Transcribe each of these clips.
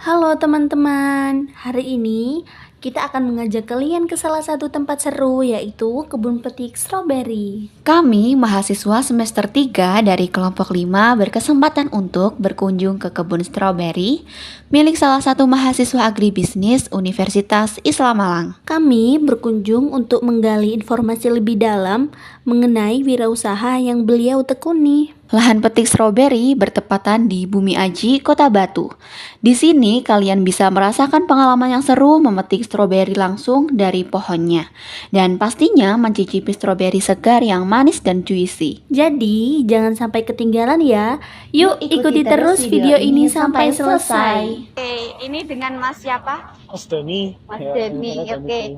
Halo teman-teman, hari ini kita akan mengajak kalian ke salah satu tempat seru yaitu kebun petik stroberi. Kami, mahasiswa semester 3 dari kelompok 5 berkesempatan untuk berkunjung ke kebun stroberi milik salah satu mahasiswa agribisnis Universitas Islam Malang. Kami berkunjung untuk menggali informasi lebih dalam mengenai wirausaha yang beliau tekuni. Lahan petik stroberi bertepatan di Bumi Aji, Kota Batu. Di sini kalian bisa merasakan pengalaman yang seru memetik stroberi langsung dari pohonnya. Dan pastinya mencicipi stroberi segar yang manis dan juicy. Jadi, jangan sampai ketinggalan ya. Yuk ikuti terus video ini sampai selesai. Oke, ini dengan Mas siapa? Mas Doni. Mas Ya, Demi. namanya Oke. Doni.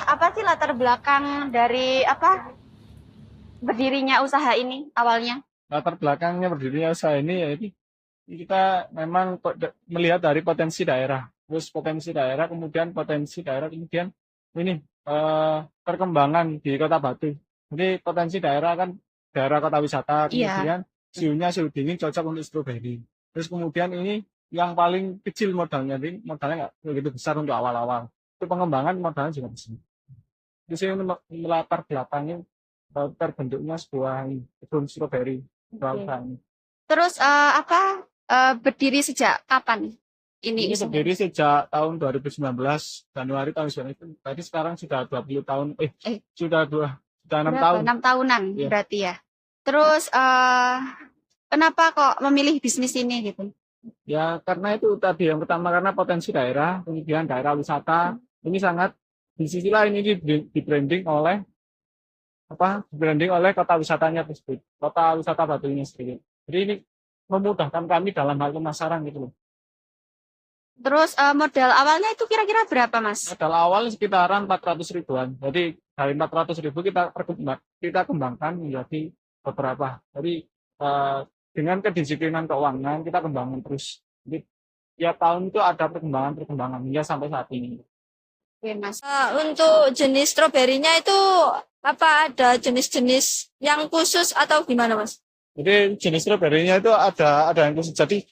Apa sih latar belakang dari berdirinya usaha ini awalnya? Latar belakangnya berdirinya usaha ini yaitu kita memang melihat dari potensi daerah. Terus potensi daerah, kemudian ini perkembangan di Kota Batu. Jadi potensi daerah kan daerah kota wisata, Iya. kemudian suhu dingin cocok untuk stroberi. Terus kemudian ini yang paling kecil modalnya, jadi modalnya nggak begitu besar untuk awal-awal. Itu pengembangan modalnya juga besar. Di sini melatar belakangnya terbentuknya sebuah kebun stroberi. Oke. Terus berdiri sejak kapan ini Ini usaha? berdiri sejak tahun 2019, Januari tahun 2019. Tadi sekarang sudah 20 tahun, sudah sudah 6 Berapa? tahun. 6 tahunan Ya. berarti ya. Terus kenapa kok memilih bisnis ini gitu? Ya, karena itu tadi yang pertama karena potensi daerah, kemudian daerah wisata ini sangat di sisi lain ini di branding oleh kota wisatanya tersebut, kota wisata Batunya sendiri. Jadi ini memudahkan kami dalam hal pemasaran gitu loh. Terus modal awalnya itu kira-kira berapa, Mas? Modal awal sekitaran 400 ribuan. Jadi dari 400 ribu kita kembangkan menjadi beberapa. Jadi dengan kedisiplinan keuangan kita kembangkan terus. Jadi tiap tahun itu ada perkembangan hingga sampai saat ini. Oke, Mas. Untuk jenis stroberinya itu apa ada jenis-jenis yang khusus atau gimana, Mas? Jadi jenis stroberinya itu ada yang khusus. Jadi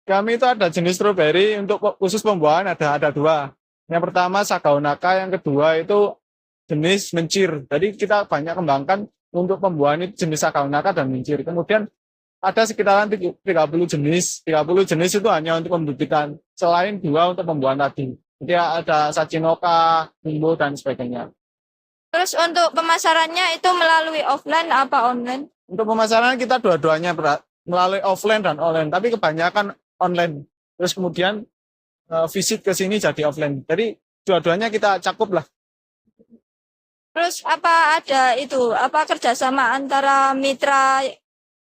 kami itu ada jenis stroberi untuk khusus pembuahan ada dua. Yang pertama Sagaunaka, yang kedua itu jenis mencir. Jadi kita banyak kembangkan untuk pembuahan itu jenis Sagaunaka dan mencir. Kemudian ada sekitaran 30 jenis. 30 jenis itu hanya untuk pembibitan. Selain dua untuk pembuahan tadi. Jadi ada Sachinoka, Bimbo, dan sebagainya. Terus untuk pemasarannya itu melalui offline apa online? Untuk pemasaran kita dua-duanya melalui offline dan online. Tapi kebanyakan online. Terus kemudian visit ke sini jadi offline. Jadi dua-duanya kita cakup lah. Terus apa ada itu apa kerjasama antara mitra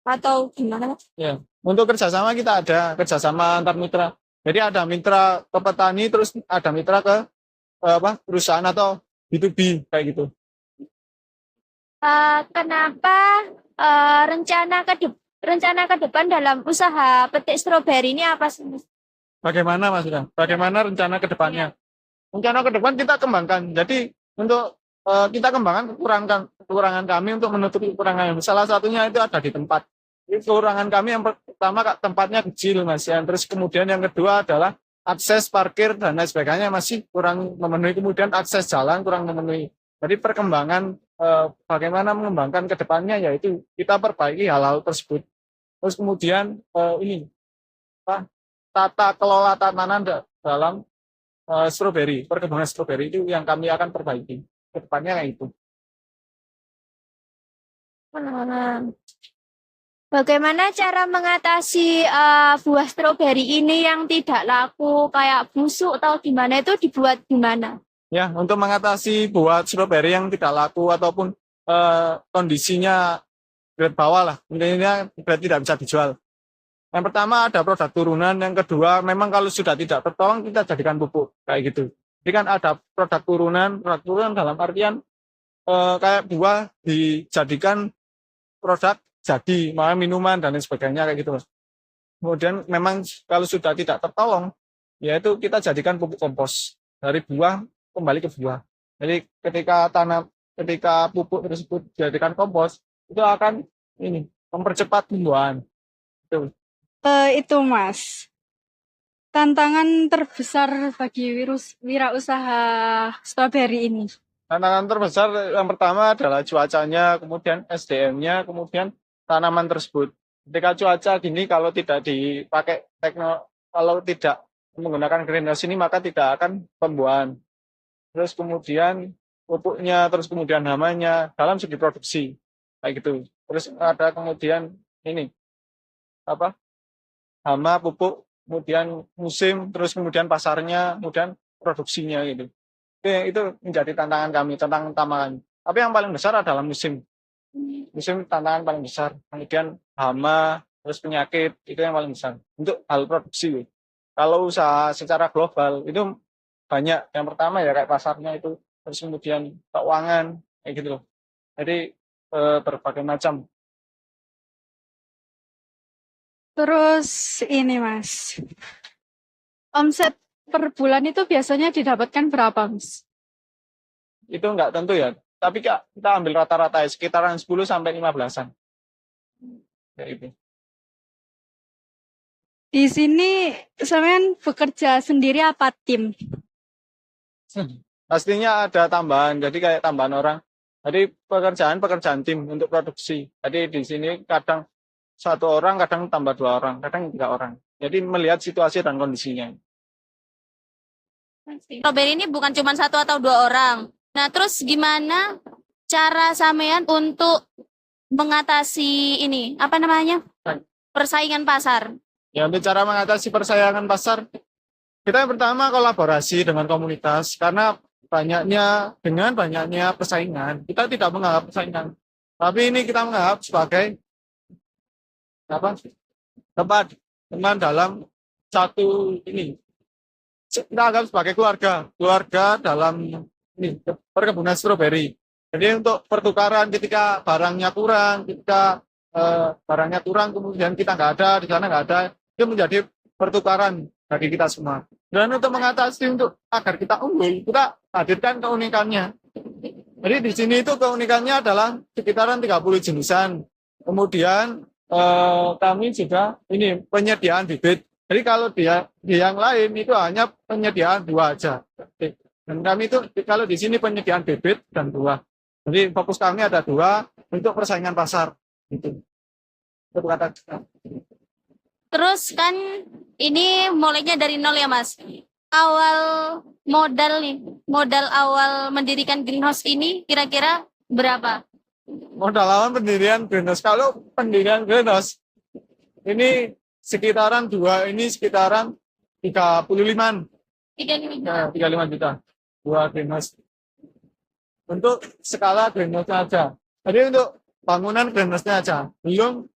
atau gimana? Ya. Untuk kerjasama kita ada kerjasama antar mitra. Jadi ada mitra ke petani, terus ada mitra ke perusahaan atau B2B kayak gitu. Kenapa rencana ke depan dalam usaha petik stroberi ini apa sih, Mas? Bagaimana Mas Bram? Bagaimana rencana ke depannya? Rencana ke depan kita kembangkan. Jadi untuk kita kembangkan kekurangan kami untuk menutupi kekurangan. Salah satunya itu ada di tempat. Jadi kekurangan kami yang pertama tempatnya kecil Mas ya. Terus kemudian yang kedua adalah akses parkir dan lain sebagainya masih kurang memenuhi. Kemudian akses jalan kurang memenuhi. Jadi perkembangan bagaimana mengembangkan ke depannya yaitu kita perbaiki hal-hal tersebut. Terus kemudian ini tata kelola tanaman dalam stroberi, perkembangan stroberi itu yang kami akan perbaiki ke depannya kayak itu. Bagaimana cara mengatasi buah stroberi ini yang tidak laku kayak busuk atau gimana itu dibuat gimana? Ya, untuk mengatasi buah stroberi yang tidak laku ataupun kondisinya grade bawah lah, intinya grade tidak bisa dijual. Yang pertama ada produk turunan, yang kedua memang kalau sudah tidak tertolong kita jadikan pupuk kayak gitu. Jadi kan ada produk turunan dalam artian kayak buah dijadikan produk jadi, minuman dan lain sebagainya kayak gitu Mas. Kemudian memang kalau sudah tidak tertolong, yaitu kita jadikan pupuk kompos dari buah kembali ke buah. Jadi ketika pupuk tersebut dijadikan kompos, itu akan mempercepat pembuahan. Itu. Itu Mas, tantangan terbesar bagi wirausaha stroberi ini? Tantangan terbesar yang pertama adalah cuacanya, kemudian SDM-nya, kemudian tanaman tersebut. Ketika cuaca gini, kalau tidak dipakai kalau tidak menggunakan greenhouse ini, maka tidak akan pembuahan. Terus kemudian pupuknya, terus kemudian hamanya dalam segi produksi, kayak gitu. Terus ada kemudian ini apa? Hama, pupuk, kemudian musim, terus kemudian pasarnya, kemudian produksinya gitu. Itu menjadi tantangan kami, tantangan utama kami. Tapi yang paling besar adalah musim. Musim tantangan paling besar. Kemudian hama, terus penyakit, itu yang paling besar. Untuk hal produksi. Kalau usaha secara global, itu banyak. Yang pertama ya kayak pasarnya itu, terus kemudian keuangan, kayak gitu loh. Jadi berbagai macam. Terus ini Mas, omset per bulan itu biasanya didapatkan berapa Mas? Itu enggak tentu ya. Tapi kita ambil rata-rata ya, sekitaran 10 sampai 15-an. Kayak gitu. Di sini sampean bekerja sendiri apa tim? Pastinya ada tambahan, jadi kayak tambahan orang. Jadi pekerjaan tim untuk produksi. Jadi di sini kadang 1 orang, kadang tambah 2 orang, kadang 3 orang. Jadi melihat situasi dan kondisinya. Strawberry ini bukan cuma 1 atau 2 orang. Nah, terus gimana cara sampean untuk mengatasi ini, apa namanya? Persaingan pasar. Ya, untuk cara mengatasi persaingan pasar, kita yang pertama kolaborasi dengan komunitas, karena dengan banyaknya persaingan, kita tidak menganggap persaingan. Tapi ini kita menganggap sebagai tempat teman dalam satu ini. Kita anggap sebagai keluarga dalam ini perkebunan stroberi. Jadi untuk pertukaran ketika barangnya kurang, kemudian kita nggak ada, di sana nggak ada, itu menjadi pertukaran bagi kita semua. Dan untuk mengatasi agar kita unggul, kita hadirkan keunikannya. Jadi di sini itu keunikannya adalah sekitaran 30 jenisan. Kemudian kami juga ini penyediaan bibit. Jadi kalau di yang lain itu hanya penyediaan 2 aja. Dan kami itu kalau di sini penyediaan bibit dan buah. Jadi fokus kami ada 2 untuk persaingan pasar. Gitu. Terus kan ini mulainya dari nol ya Mas. Awal modal awal mendirikan greenhouse ini kira-kira berapa? Modal awal pendirian greenhouse. Kalau pendirian greenhouse ini sekitaran 35-an. 35 juta. 2 greenhouse. Untuk skala greenhouse-nya aja. Jadi untuk bangunan greenhouse-nya aja. Belum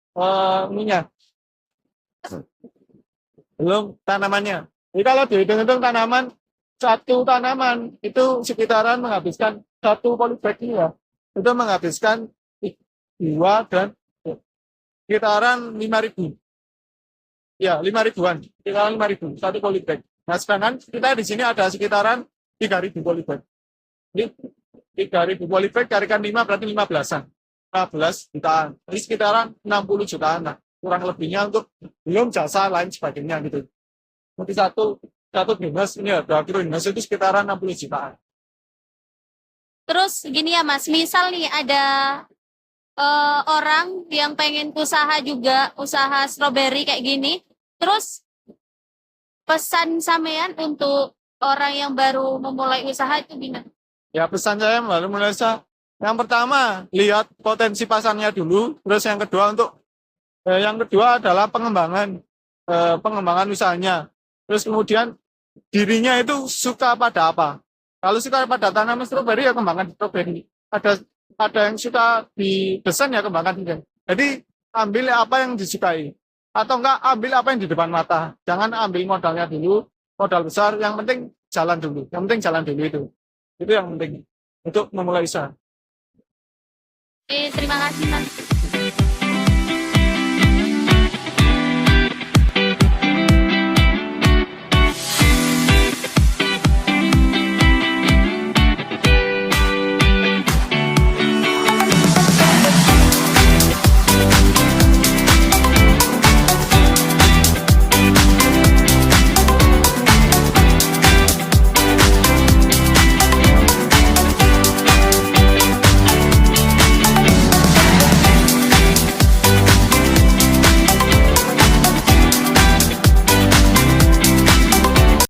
belum tanamannya. Jadi kalau dihitung-hitung satu tanaman itu sekitaran menghabiskan 1 polybag ini ya. Itu menghabiskan 2 dan sekitaran 5.000. Ya, 5.000-an. Sekitaran 5.000, 1 polybag. Nah, sedangkan kita di sini ada sekitaran 3.000 polybag. Jadi 3.000 polybag kalikan 5 berarti 15-an. 15 jutaan. Jadi sekitaran 60 jutaan. Nah, kurang lebihnya untuk belum jasa lain sebagainya gitu. Nanti satu greenhouse ini ada greenhouse itu sekitaran 60 jutaan. Terus gini ya Mas, misal nih ada orang yang pengen usaha stroberi kayak gini, terus pesan sampean untuk orang yang baru memulai usaha itu gimana? Ya, pesan saya baru mulai usaha. Yang pertama, lihat potensi pasarnya dulu. Terus yang kedua adalah pengembangan usahanya. Terus kemudian dirinya itu suka pada apa. Kalau suka pada tanaman stroberi ya kembangkan stroberi. Ada yang suka di desain ya kembangkan desain. Jadi ambil apa yang disukai. Atau enggak ambil apa yang di depan mata. Jangan ambil modalnya dulu, modal besar. Yang penting jalan dulu. Itu yang penting untuk memulai usaha. Terima kasih Mas.